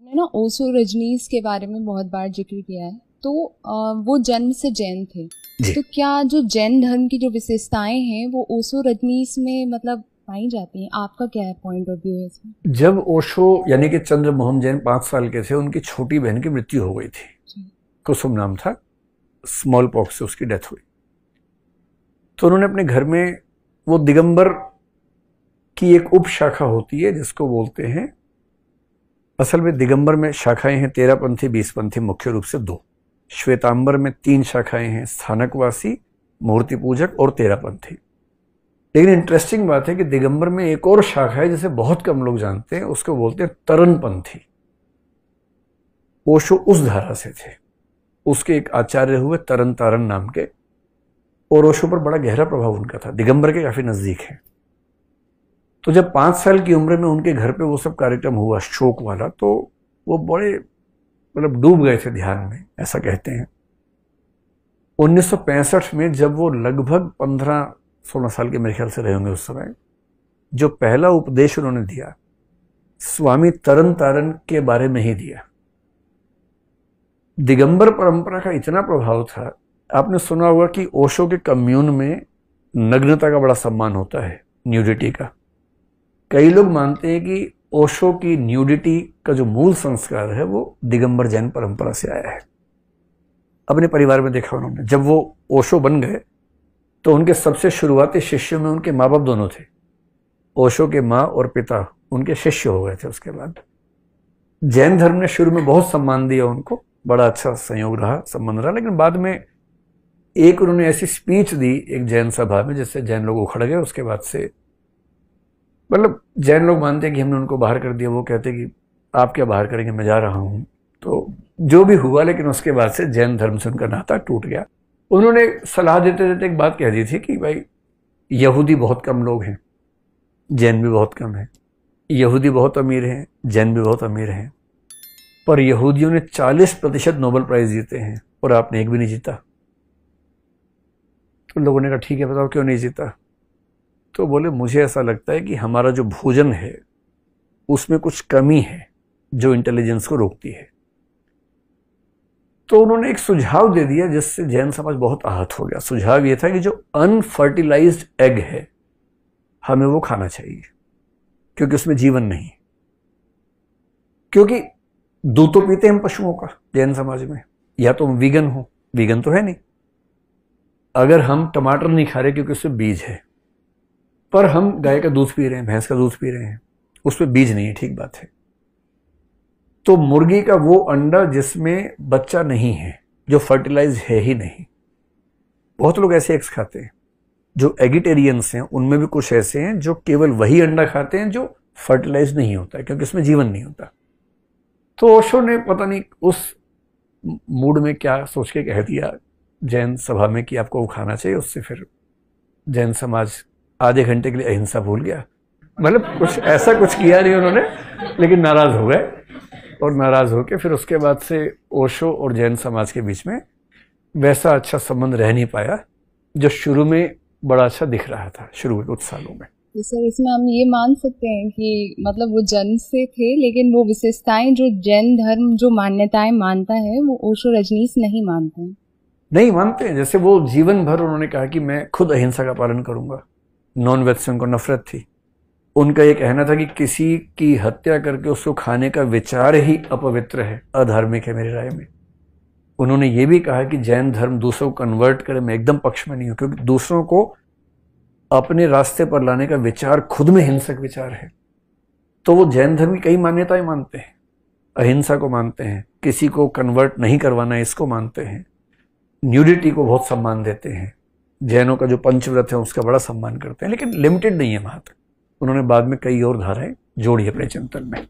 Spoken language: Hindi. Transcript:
आपने ना ओशो रजनीश के बारे में बहुत बार जिक्र किया है, तो वो जन्म से जैन थे। जी। तो क्या जो जैन धर्म की जो विशेषताएं हैं वो ओशो रजनीश में मतलब पाई जाती हैं? आपका क्या है पॉइंट ऑफ व्यू है इसमें? जब ओशो यानी कि चंद्र मोहन जैन 5 साल के थे, उनकी छोटी बहन की मृत्यु हो गई थी। कुसुम नाम था, स्मॉल पॉक्स से उसकी डेथ हुई। तो उन्होंने अपने घर में वो दिगंबर की एक उप शाखा होती है जिसको बोलते हैं, असल में दिगंबर में शाखाएं हैं 13 पंथी 20 पंथी, मुख्य रूप से 2। श्वेतांबर में 3 शाखाएं हैं, स्थानकवासी, मूर्ति पूजक और 13 पंथी। लेकिन इंटरेस्टिंग बात है कि दिगंबर में एक और शाखा है जिसे बहुत कम लोग जानते हैं, उसको बोलते हैं तरन पंथी। ओशो उस धारा से थे, उसके एक आचार्य हुए तरन तारन नाम के, और ओशो पर बड़ा गहरा प्रभाव उनका था, दिगंबर के काफी नजदीक है। तो जब 5 साल की उम्र में उनके घर पे वो सब कार्यक्रम हुआ शोक वाला, तो वो बड़े मतलब डूब गए थे ध्यान में, ऐसा कहते हैं। 1965 में जब वो लगभग 15-16 साल के मेरे ख्याल से रहे होंगे उस समय, जो पहला उपदेश उन्होंने दिया स्वामी तरन तारन के बारे में ही दिया। दिगंबर परंपरा का इतना प्रभाव था, आपने सुना होगा कि ओशो के कम्यून में नग्नता का बड़ा सम्मान होता है, न्यूडिटी का। कई लोग मानते हैं कि ओशो की न्यूडिटी का जो मूल संस्कार है वो दिगंबर जैन परंपरा से आया है। अपने परिवार में देखा उन्होंने, जब वो ओशो बन गए तो उनके सबसे शुरुआती शिष्यों में उनके माँ बाप दोनों थे। ओशो के माँ और पिता उनके शिष्य हो गए थे। उसके बाद जैन धर्म ने शुरू में बहुत सम्मान दिया उनको, बड़ा अच्छा संयोग रहा, संबंध रहा। लेकिन बाद में एक उन्होंने ऐसी स्पीच दी एक जैन सभा में जिससे जैन लोग उखड़ गए। उसके बाद से मतलब जैन लोग मानते हैं कि हमने उनको बाहर कर दिया, वो कहते कि आप क्या बाहर करेंगे, मैं जा रहा हूं। तो जो भी हुआ, लेकिन उसके बाद से जैन धर्म से उनका नाता टूट गया। उन्होंने सलाह देते देते एक बात कह दी थी कि भाई यहूदी बहुत कम लोग हैं, जैन भी बहुत कम है। यहूदी बहुत अमीर हैं, जैन भी बहुत अमीर हैं, पर यहूदियों ने 40% नोबेल प्राइज जीते हैं और आपने एक भी नहीं जीता। तो लोगों ने कहा ठीक है, बताओ क्यों नहीं जीता? तो बोले मुझे ऐसा लगता है कि हमारा जो भोजन है उसमें कुछ कमी है जो इंटेलिजेंस को रोकती है। तो उन्होंने एक सुझाव दे दिया जिससे जैन समाज बहुत आहत हो गया। सुझाव यह था कि जो अनफर्टिलाइज्ड एग है हमें वो खाना चाहिए, क्योंकि उसमें जीवन नहीं। क्योंकि दूध तो पीते हैं हम पशुओं का जैन समाज में, या तो हम वीगन हो, वीगन तो है नहीं। अगर हम टमाटर नहीं खा रहे क्योंकि उसमें बीज है, पर हम गाय का दूध पी रहे हैं, भैंस का दूध पी रहे हैं, उसमें बीज नहीं है, ठीक बात है। तो मुर्गी का वो अंडा जिसमें बच्चा नहीं है, जो फर्टिलाइज है ही नहीं। बहुत लोग ऐसे एग्स खाते हैं, जो एगिटेरियंस हैं उनमें भी कुछ ऐसे हैं जो केवल वही अंडा खाते हैं जो फर्टिलाइज नहीं होता है, क्योंकि उसमें जीवन नहीं होता। तो ओशो ने पता नहीं उस मूड में क्या सोच के कह दिया जैन सभा में कि आपको वो खाना चाहिए। उससे फिर जैन समाज आधे घंटे के लिए अहिंसा भूल गया। मतलब कुछ ऐसा कुछ किया नहीं उन्होंने, लेकिन नाराज हो गए, और नाराज होकर फिर उसके बाद से ओशो और जैन समाज के बीच में वैसा अच्छा संबंध रह नहीं पाया जो शुरू में बड़ा अच्छा दिख रहा था, शुरू के कुछ सालों में। तो सर इसमें हम ये मान सकते हैं कि मतलब वो जन्म से थे, लेकिन वो विशेषताएं जो जैन धर्म जो मान्यताएं मानता है वो ओशो रजनीश नहीं मानते हैं। नहीं मानते हैं। जैसे वो जीवन भर उन्होंने कहा कि मैं खुद अहिंसा का पालन करूंगा। नॉन वेज से उनको नफरत थी। उनका ये कहना था कि किसी की हत्या करके उसको खाने का विचार ही अपवित्र है, अधार्मिक है मेरी राय में। उन्होंने ये भी कहा कि जैन धर्म दूसरों को कन्वर्ट करे, मैं एकदम पक्ष में नहीं हूं, क्योंकि दूसरों को अपने रास्ते पर लाने का विचार खुद में हिंसक विचार है। तो वो जैन धर्म की कई मान्यताएं मानते हैं, अहिंसा को मानते हैं, किसी को कन्वर्ट नहीं करवाना इसको मानते हैं, न्यूडिटी को बहुत सम्मान देते हैं, जैनों का जो पंचव्रत है उसका बड़ा सम्मान करते हैं, लेकिन लिमिटेड नहीं है वहां तक। उन्होंने बाद में कई और धाराएं जोड़ी अपने चिंतन में।